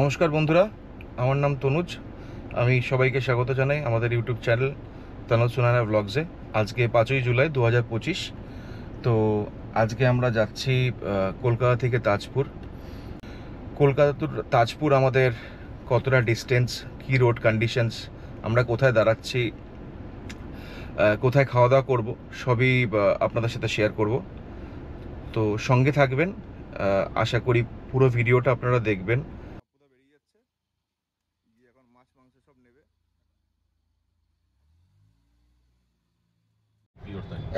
নমস্কার বন্ধুরা, আমার নাম তনুজ। আমি সবাইকে স্বাগত জানাই আমাদের ইউটিউব চ্যানেল তনুজ সুনানা ব্লগসে। আজকে 5ই জুলাই 2025। তো আজকে আমরা যাচ্ছি কলকাতা থেকে তাজপুর। কলকাতা টু তাজপুর আমাদের কতটা ডিস্টেন্স, কী রোড কন্ডিশনস, আমরা কোথায় দাঁড়াচ্ছি, কোথায় খাওয়া দাওয়া করবো, সবই আপনাদের সাথে শেয়ার করব। তো সঙ্গে থাকবেন, আশা করি পুরো ভিডিওটা আপনারা দেখবেন।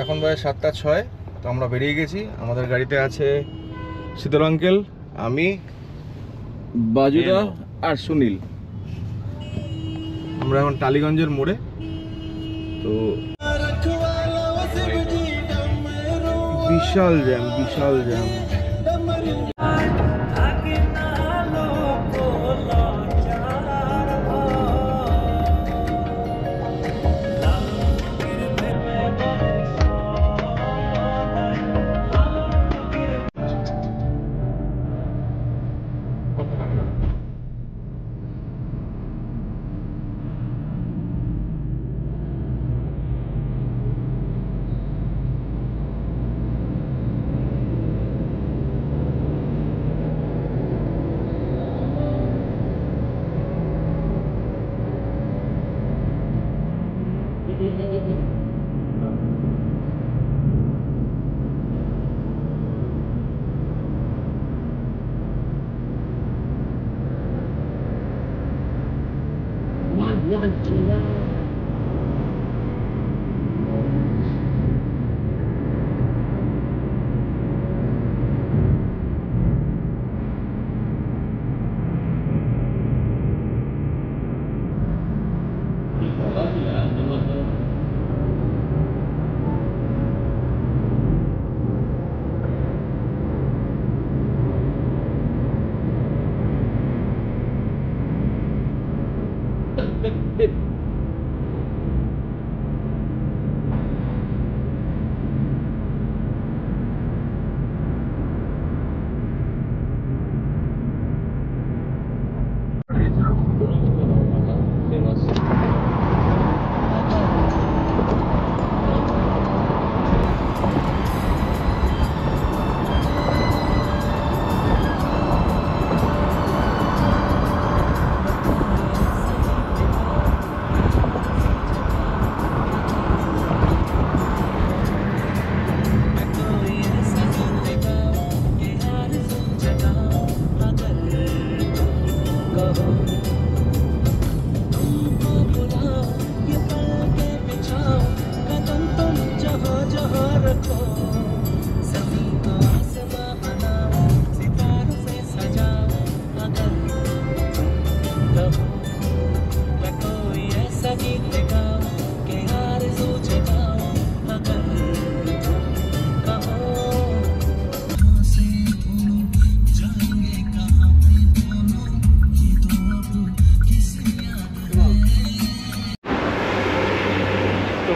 এখন বাজে 7টা 6। তো আমরা বেরিয়ে গেছি। আমাদের গাড়িতে আছে শীতল আঙ্কেল, আমি, বাজুদা আর সুনীল। আমরা এখন টালিগঞ্জের মোড়ে। তো বিশাল জ্যাম, বিশাল জ্যাম।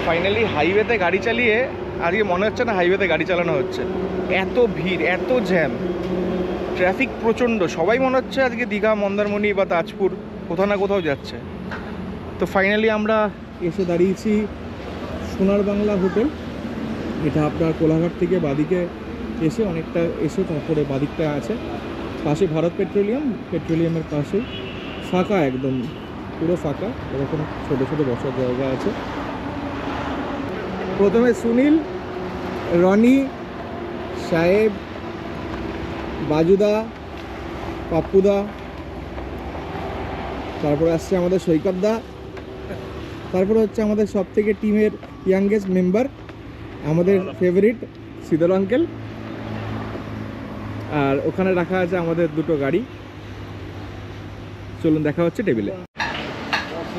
ফাইনালি হাইওয়েতে গাড়ি চালিয়ে আজকে মনে হচ্ছে না হাইওয়েতে গাড়ি চালানো হচ্ছে। এত ভিড়, এত জ্যাম, ট্রাফিক প্রচণ্ড। সবাই মনে হচ্ছে আজকে দীঘা, মন্দারমণি বা তাজপুর কোথাও না কোথাও যাচ্ছে। তো ফাইনালি আমরা এসে দাঁড়িয়েছি সোনার বাংলা হোটেল। এটা আপনার কোলাঘাট থেকে বাদিকে এসে অনেকটা এসে তারপরে বাদিকটা আছে, পাশে ভারত পেট্রোলিয়ামের পাশে, ফাঁকা, একদম পুরো ফাঁকা। এরকম ছোটো ছোটো বসার জায়গা আছে। প্রথমে সুনীল, রনি, সাহেব, বাজুদা, পাপ্পুদা, তারপরে আসছে আমাদের সৈকতদা, তারপরে হচ্ছে আমাদের সব থেকে টিমের ইয়াংগেস্ট মেম্বার, আমাদের ফেভারিট শীতল আঙ্কেল। আর ওখানে রাখা আছে আমাদের দুটো গাড়ি। চলুন দেখা হচ্ছে টেবিলে।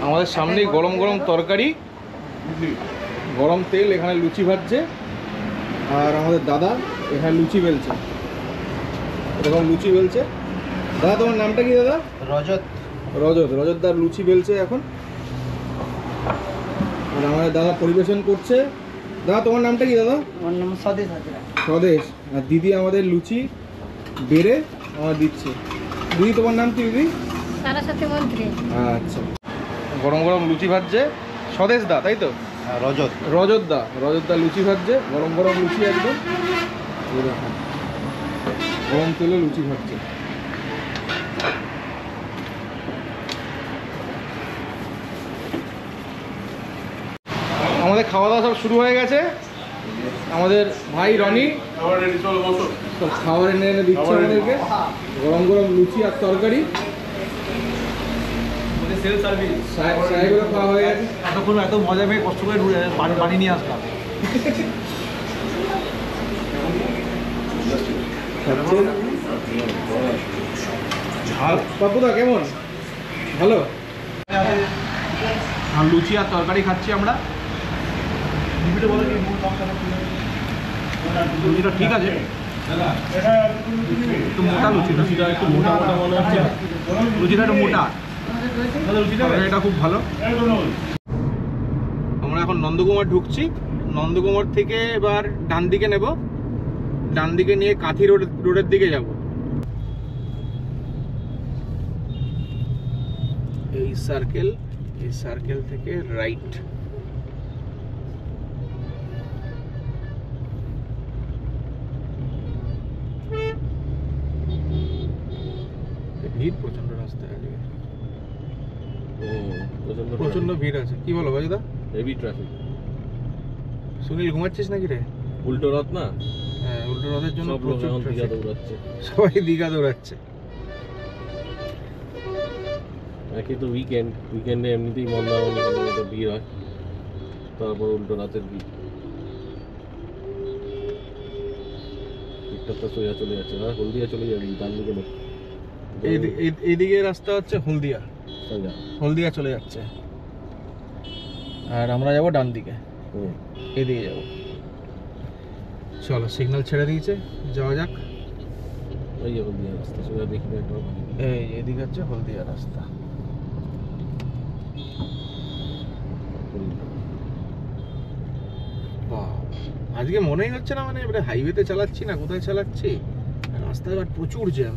আমাদের সামনেই গরম গরম তরকারি, গরম তেল, এখানে লুচি ভাজছে। আর আমাদের দাদা এখানে লুচি বেলছে, এরকম লুচি বেলছে। দাদা তোমার নামটা কি দাদা? রজত। রজত দার লুচি বেলছে এখন। আর আমাদের দাদা পরিবেশন করছে। দাদা তোমার নামটা কি দাদা? আমার নাম স্বদেশ। স্বদেশ। আর দিদি আমাদের লুচি বেড়ে আমার দিচ্ছে। দিদি তোমার নাম কি? দিদি সারস্বতী মন্ত্রী। আচ্ছা, গরম গরম লুচি ভাজছে স্বদেশ দা, তাই তো? রজত দা লুচি ভাজছে, গরম গরম লুচি একদম। এই দেখো, গরম তেলে লুচি ভাজছে। আমাদের খাওয়া দাওয়া সব শুরু হয়ে গেছে। আমাদের ভাই রনি সব খাবার এনে এনে দিচ্ছে আমাদেরকে। গরম গরম লুচি আর তরকারি সাহেবেরও খাওয়া হয়ে গেছে। এতক্ষণ এত মজা পেয়ে কষ্ট করে বাড়ি নিয়ে আসলাম। বাপুদা কেমন? ভালো। আর লুচি আর তরকারি খাচ্ছি আমরা। লুচিটা ঠিক আছে, একটু মোটা লুচিটা একটু মোটা মনে হচ্ছে। লুচিটা একটু মোটা, এটা খুব ভালো। আমরা এখন নন্দকুমার ঢুকছি। নন্দকুমার থেকে এবার ডান দিকে নেব, ডান দিকে নিয়ে কাঁথি রোডের দিকে যাব। এই সার্কেল থেকে রাইট। ভিড় প্রচন্ড রাস্তায় আজকে, প্রচন্ড ভিড় আছে। কি বলো বাজুদা? Heavy traffic. সুনীল ঘুমাচ্ছিস নাকি রে? উল্টো রথ না? হ্যাঁ, উল্টো রথের জন্য সব লোক এখন দীঘা দৌড়াচ্ছে। সবাই দীঘা দৌড়াচ্ছে। একে তো উইকেন্ডে এমনিতেই মন্দারমণি ভিড় হয়, তারপর উল্টো রাতের ভিড়। তো সোজা চলে যাচ্ছে, আর হলদিয়া চলে যাবে ডান দিকে। এইদিকে রাস্তা হচ্ছে হলদিয়া চলে যাচ্ছে, আর আমরা যাব ডান দিকে, এদিকে যাব। চলো, সিগন্যাল ছেড়ে দিয়েছে, যাওয়া যাক। ওই যে হলদিয়া রাস্তা, সোজা দেখি একবার। এই এদিকে হচ্ছে হলদিয়া রাস্তা। আজকে মনেই হচ্ছে না মানে এবারে হাইওয়েতে চালাচ্ছি না কোথায় চালাচ্ছি। রাস্তায় এবার প্রচুর জ্যাম।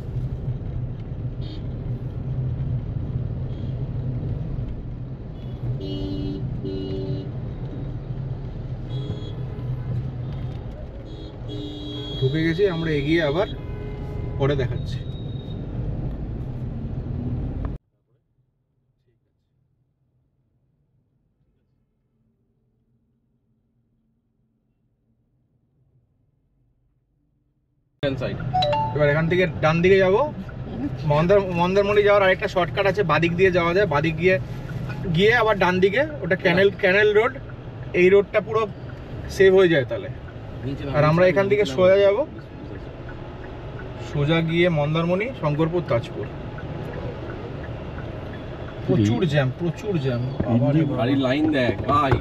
ঢুকে গেছি আমরা, এগিয়ে আবার পরে দেখাচ্ছি। এবার এখান থেকে ডান দিকে যাব। মন্দারমণি যাওয়ার আরেকটা শর্টকাট আছে, বাদিক দিয়ে যাওয়া যায়। বাদিক গিয়ে আবার ডান দিকে, ওটা ক্যানেল রোড। এই রোডটা পুরো সেভ হয়ে যায় তাহলে। আর আমরা এখান থেকে সোজা যাব, সোজা গিয়ে মন্দারমণি, শঙ্করপুর, তাজপুর। প্রচুর জ্যাম। গাড়ির লাইন দেখ ভাই,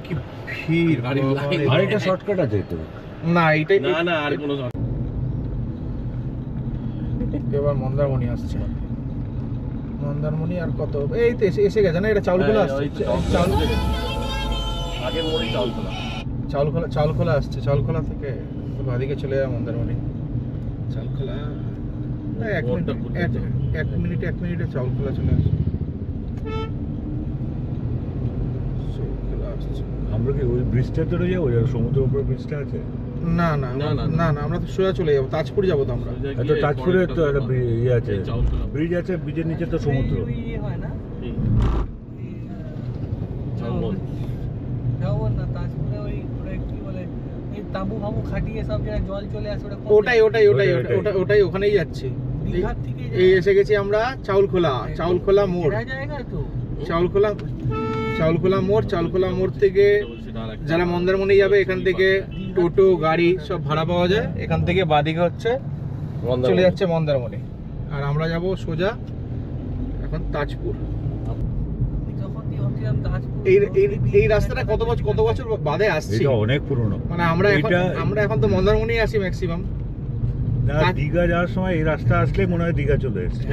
কি ভিড়। গাড়ির লাইন। আরেকটা শর্টকাট আছে তো? না, এইটাই না আর কোনো। এবার মন্দারমণি আসছে। মন্দারমণি আর কত, এই তো এসে গেছে না? এটা চাউলখোলা আসছে। আগে মোড়ই চাউলখোলা আসছে। চাউলখোলা থেকে বাদিকে চলে যায় মন্দারমণি। চাউলখোলা 1 মিনিটে চাউলখোলা চলে আসছে। আমরা কি ওই ব্রিজটা ধরে যাবো, সমুদ্রের উপরে ব্রিজটা আছে? না, আমরা তো সোজা চলে যাবো, তাজপুর যাবো তো আমরা। তাজপুরে তো একটা ইয়ে আছে, ব্রিজ আছে, ব্রিজের নিচে তো সমুদ্র। ওটাই ওখানেই যাচ্ছি। এই এসে গেছি আমরা চাউলখোলা মোড়। চাউলখোলা মোড় থেকে যারা মন্দারমণি যাবে, এখান থেকে টোটো গাড়ি সব ভাড়া পাওয়া যায়। এখান থেকে বাদিকে হচ্ছে চলে যাচ্ছে মন্দারমণি, আর আমরা যাব সোজা এখন তাজপুর। এই রাস্তাটা কত বছর বাদে আসছে, অনেক পুরনো। মানে আমরা এখন তো মন্দারমণি আসি ম্যাক্সিমাম। দীঘা যাওয়ার সময় এই রাস্তা আসলে মনে হয় দীঘা চলে এসেছে।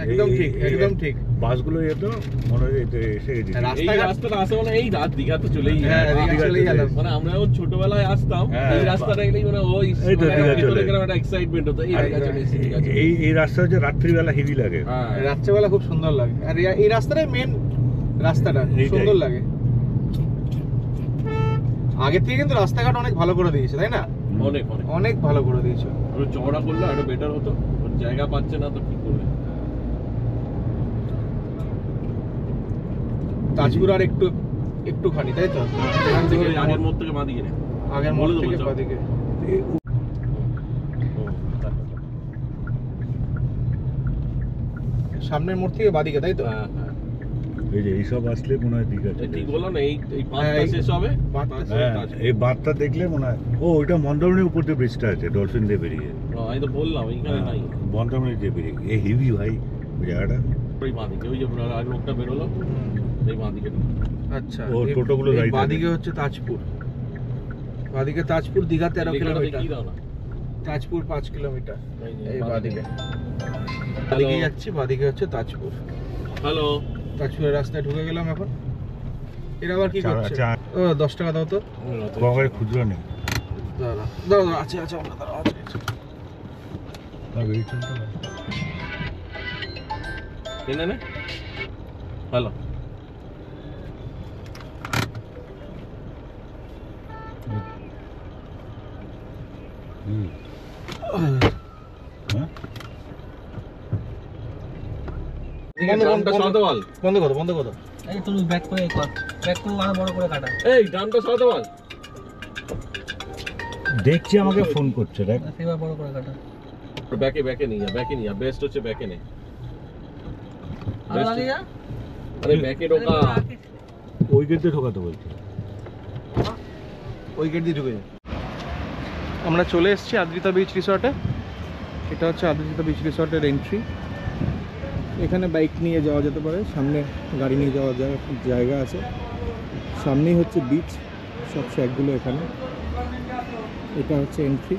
একদম ঠিক। বাসগুলো যেত মনে হয় এসে গেছে। এই রাস্তাটা আসে মানে এই রাত দীঘা তো চলেই গেলাম। মানে আমরা যখন ছোটবেলায় আসতাম এই রাস্তাটা গেলেই মানে ওই একটা এক্সাইটমেন্ট হতো এই আর ঠিক আছে ঠিক আছে এই রাস্তা হচ্ছে রাত্রিবেলা হেভি লাগে। হ্যাঁ রাত্রেবেলা খুব সুন্দর লাগে, আর এই রাস্তাটাই মেন রাস্তাটা, খুব এইটাই। সুন্দর লাগে। আগের থেকে কিন্তু রাস্তাঘাট অনেক ভালো করে দিয়েছে, তাই না? অনেক অনেক অনেক ভালো করে দিয়েছে। একটু চওড়া করলে আরো বেটার হতো, ওর জায়গা পাচ্ছে না তো কি করবে। তাজপুর আর একটুখানি, তাই তো? এখান থেকে আগের মোড় থেকে বাঁদিকে নে। আগের মোড় বলে দেবো, থেকে চল। বাদিকে। সামনের মোড় থেকে বাদিকে, তাই তো? হ্যাঁ হ্যাঁ এই যে এইসব আসলে মনে হয় ঠিক আছে। এই ঠিক বললাম না, এই হ্যাঁ, পাঁচটা এই শেষ হবে বাঁধটা তারপরে হ্যাঁ, তাজপুর। এই বাঁধটা দেখলে মনে হয় ও ওইটা মন্দারমণির উপর দিয়ে ব্রিজটা আছে, ডলফিন দিয়ে বেরিয়ে। আমি তো বললাম এইখানে নাই, মন্দারমণি দিয়ে বেরিয়ে এ হেভি ভাই ওই জায়গাটা। ওই বাঁদিকে ওই যে আর লোকটা বেরোলো এই বাঁদিকে। আচ্ছা, ও, টোটোগুলো right বাদিকে হচ্ছে তাজপুর। বাদিকে তাজপুর, দীঘা 13 কিলোমিটার, দেখিয়ে দাও না। তাজপুর 5 কিলোমিটার। এই বাদিকে হ্যালো বাদিকে যাচ্ছি, বাদিকে হচ্ছে তাজপুর। হ্যালো তাজপুরের রাস্তায় ঢুকে গেলাম এখন। এরা আবার কি করছে? আচ্ছা, ও 10 টাকা দাও তো। বাবারে খুচরো নেই। দাঁড়া দাঁড়া, আছে আছে, আমরা দাঁড়া, আছে আছে। আর বেরিয়ে চলতে হবে। কেন না হ্যালো হ্যাঁ? ডানটা সরাতে বল, বন্ধ করো, বন্ধ করো। এই তুমি ব্যাক করে কর, ব্যাক করে আরো বড় করে কাটা। এই ডানটা সরাতে বল। দেখছি আমাকে ফোন করছে দেখ। সেবার বড় করে কাটা। ব্যাকে নিয়ে যা, বেস্ট হচ্ছে ব্যাকে নে। আরো আগে যা। আরে ব্যাকে ঢোকা। ওই গেটে ঢোকাতে বলছে। ওই গেট দিয়ে ঢুকে যাও। আমরা চলে এসেছি আদ্রিতা বিচ রিসর্টে। এটা হচ্ছে আদ্রিতা বিচ রিসর্টের এন্ট্রি। এখানে বাইক নিয়ে যাওয়া যেতে পারে, সামনে গাড়ি নিয়ে যাওয়ার জায়গা আছে। সামনেই হচ্ছে বিচ, সব শ্যাকগুলো এখানে। এটা হচ্ছে এন্ট্রি।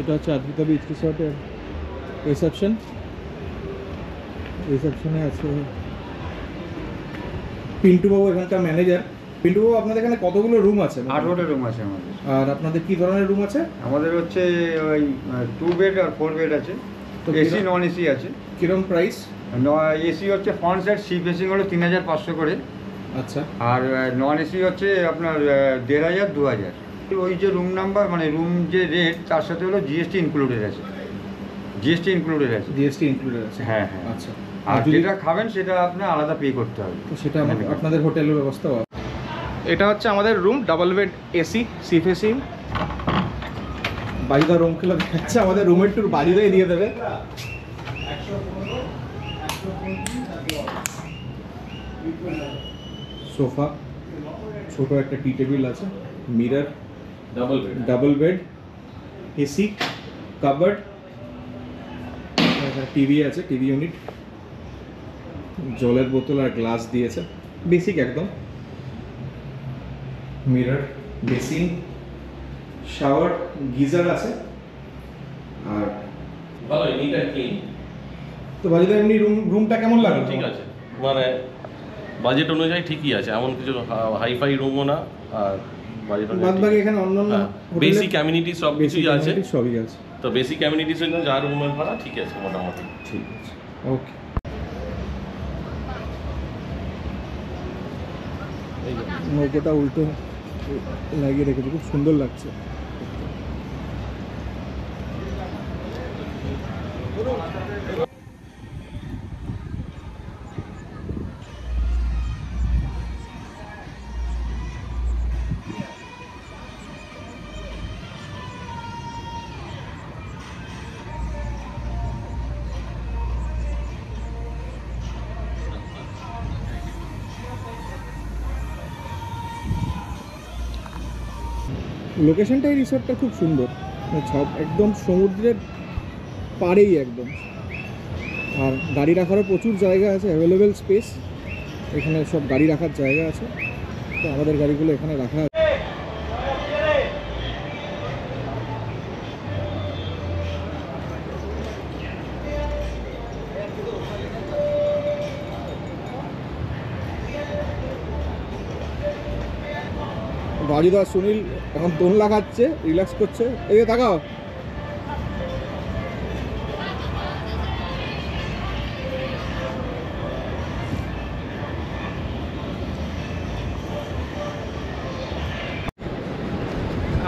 এটা হচ্ছে আদ্রিতা বিচ রিসর্টের রিসেপশন। রিসেপশনে আছে পিন্টু বাবু, এখানকার ম্যানেজার। পিন্টু বাবু, আপনাদের এখানে কতগুলো রুম আছে? 8টা রুম আছে আমাদের। আর আপনাদের কি ধরনের রুম আছে? আমাদের হচ্ছে ওই 2 বেড আর 4 বেড আছে, তো এসি নন এসি আছে। কিরম প্রাইস? এসি হচ্ছে ফ্রন্ট সাইড সি ফেসিং হলো 3500 করে, আচ্ছা, আর নন এসি হচ্ছে আপনার 1500 2000। ওই যে রুম নাম্বার মানে রুম যে রেট তার সাথে হলো জিএসটি ইনক্লুডেড আছে, জিএসটি ইনক্লুডেড আছে। জিএসটি ইনক্লুডেড আছে। হ্যাঁ হ্যাঁ। আচ্ছা, আর যদি যেটা খাবেন সেটা আপনার আলাদা পে করতে হবে। তো সেটা আপনাদের হোটেলের ব্যবস্থা। এটা হচ্ছে আমাদের room, double bed, AC, sea facing. বাড়িতে রুম খেলে দেখাচ্ছে, আমাদের রুমের টুর বাড়িতেই দিয়ে দেবে। সোফা, ছোট একটা টি টেবিল আছে, mirror, double bed, AC, covered, TV আছে, টিভি ইউনিট, জলের বোতল আর গ্লাস দিয়েছে, বেসিক একদম। মিরর, বেসিন, শাওয়ার, গিজার আছে। আর ভালো নিট এন্ড ক্লিন। তো বাজেতে এমনি রুমটা কেমন লাগলো? ঠিক আছে, মানে বাজেট অনুযায়ী ঠিকই আছে, এমন কিছু হাইফাই রুমও না। আর বাজেট বাদ বাকি এখানে অন্যান্য বেসিক কমিউনিটি সব কিছুই আছে। সবই আছে। তো বেসিক কমিউনিটির জন্য যা রুমের ভাড়া ঠিক আছে মোটামুটি। ঠিক আছে, ওকে। এই যে নৌকোটা উল্টো লাগিয়ে রেখেছে, খুব সুন্দর লাগছে। লোকেশনটা এই রিসর্টটা খুব সুন্দর, সব একদম সমুদ্রের পাড়েই একদম। আর গাড়ি রাখারও প্রচুর জায়গা আছে, অ্যাভেলেবেল স্পেস। এখানে সব গাড়ি রাখার জায়গা আছে, তো আমাদের গাড়িগুলো এখানে রাখা আছে। বাজুদা সুনীল এখন দোলনা খাচ্ছে, রিল্যাক্স করছে। এদিকে তাকাও।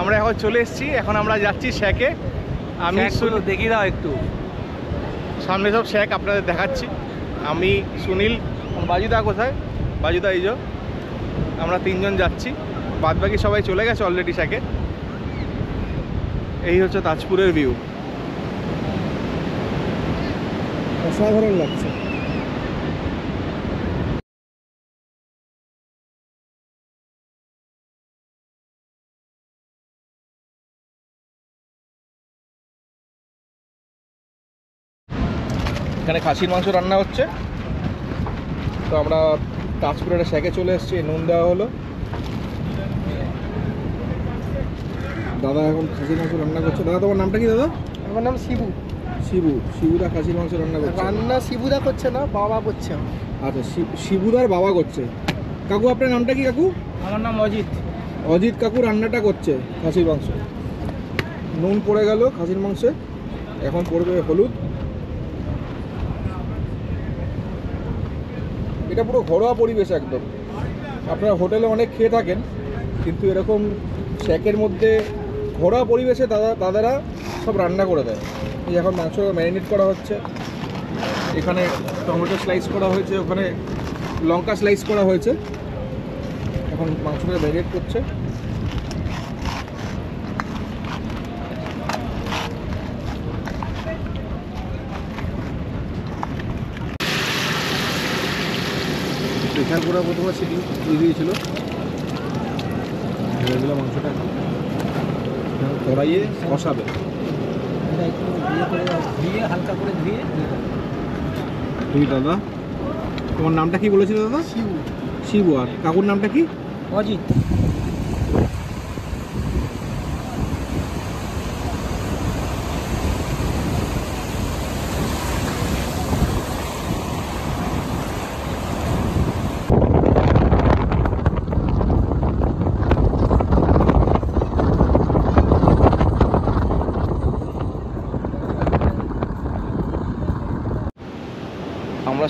আমরা এখন চলে এসেছি, এখন আমরা যাচ্ছি শ্যাকে। আমি দেখিয়ে দাও একটু। সামনে সব শ্যাক আপনাদের দেখাচ্ছি। আমি সুনীল, বাজুদা কোথায়? বাজুদা এই যে, আমরা তিনজন যাচ্ছি, বাদ বাকি সবাই চলে গেছে অলরেডি শ্যাকে। এই হচ্ছে তাজপুরের ভিউ, অসাধারণ লাগছে। এখানে খাসির মাংস রান্না হচ্ছে, তো আমরা তাজপুরের শ্যাকে চলে এসেছি। নুন দেওয়া হলো, দাদা এখন খাসির মাংস রান্না করছে। দাদা তোমার নামটা কি দাদা? আমার নাম শিবু। শিবুদা খাসির মাংস রান্না করছে। রান্না শিবুদা করছে না, বাবা করছে। আচ্ছা, শিবুদার বাবা করছে। কাকু আপনার নামটা কি কাকু? আমার নাম অজিত। অজিত কাকু রান্নাটা করছে খাসির মাংস। নুন পড়ে গেল খাসির মাংসে, এখন পড়বে হলুদ। এটা পুরো ঘরোয়া পরিবেশ একদম। আপনারা হোটেলে অনেক খেয়ে থাকেন, কিন্তু এরকম শ্যাকের মধ্যে ঘরোয়া পরিবেশে দাদারা সব রান্না করে দেয়। এই এখন মাংস ম্যারিনেট করা হচ্ছে, এখানে টমেটো স্লাইস করা হয়েছে, ওখানে লঙ্কা স্লাইস করা হয়েছে। এখন মাংসটা ম্যারিনেট করছে। এখান পুরো প্রথমে সিটি দিয়ে দিয়েছিল, ধরে দিল মাংসটা। এখন কড়াইয়ে কষাবে। এটা একটু ধুয়ে হালকা করে ধুয়ে। তুমি দাদা, তোমার নামটা কি বলেছিল দাদা? শিবু। শিবু। আর কাকুর নামটা কি? অজিত। আমরা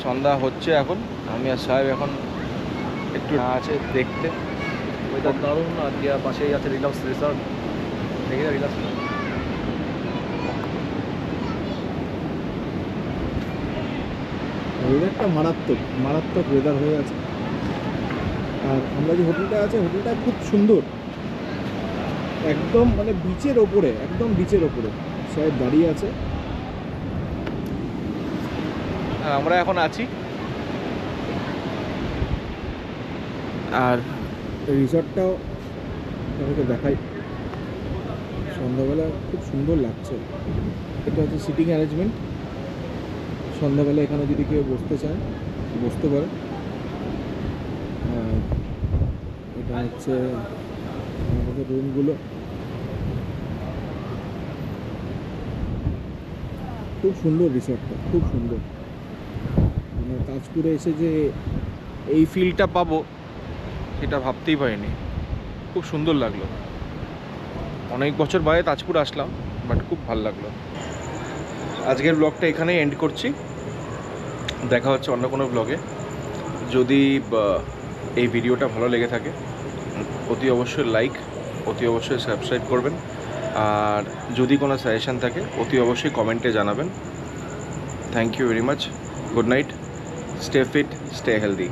সন্ধ্যা হচ্ছে এখন। আমি আর সাহেব এখন একটু আছে দেখতে। ওয়েদার দারুণ। আর দিয়া পাশেই আছে রিল্যাক্স রিসর্ট, দেখে রিল্যাক্স। ওয়েদারটা মারাত্মক ওয়েদার হয়ে আছে। আর আমরা যে হোটেলটা আছে, হোটেলটা খুব সুন্দর, একদম মানে বিচের ওপরে, একদম বিচের ওপরে সাহেব দাঁড়িয়ে আছে। আমরা এখন আছি, আর রিসর্টটাও তোমাকে দেখাই। সন্ধ্যাবেলা খুব সুন্দর লাগছে। এটা হচ্ছে সিটিং অ্যারেঞ্জমেন্ট। সন্ধ্যাবেলা এখানে যদি কেউ বসতে চায় বসতে পারে। আর এটা হচ্ছে আমাদের রুমগুলো। খুব সুন্দর রিসর্টটা, খুব সুন্দর। মানে তাজপুরে এসে যে এই ফিলটা পাবো সেটা ভাবতেই পারিনি। খুব সুন্দর লাগলো। অনেক বছর বাদে তাজপুর আসলাম, বাট খুব ভালো লাগলো। আজকের ব্লগটা এখানেই এন্ড করছি। দেখা হচ্ছে অন্য কোনো ব্লগে। যদি এই ভিডিওটা ভালো লেগে থাকে অতি অবশ্যই লাইক, অতি অবশ্যই সাবস্ক্রাইব করবেন। আর যদি কোনো সাজেশান থাকে অতি অবশ্যই কমেন্টে জানাবেন। Thank you very much. Good night, stay fit, stay healthy.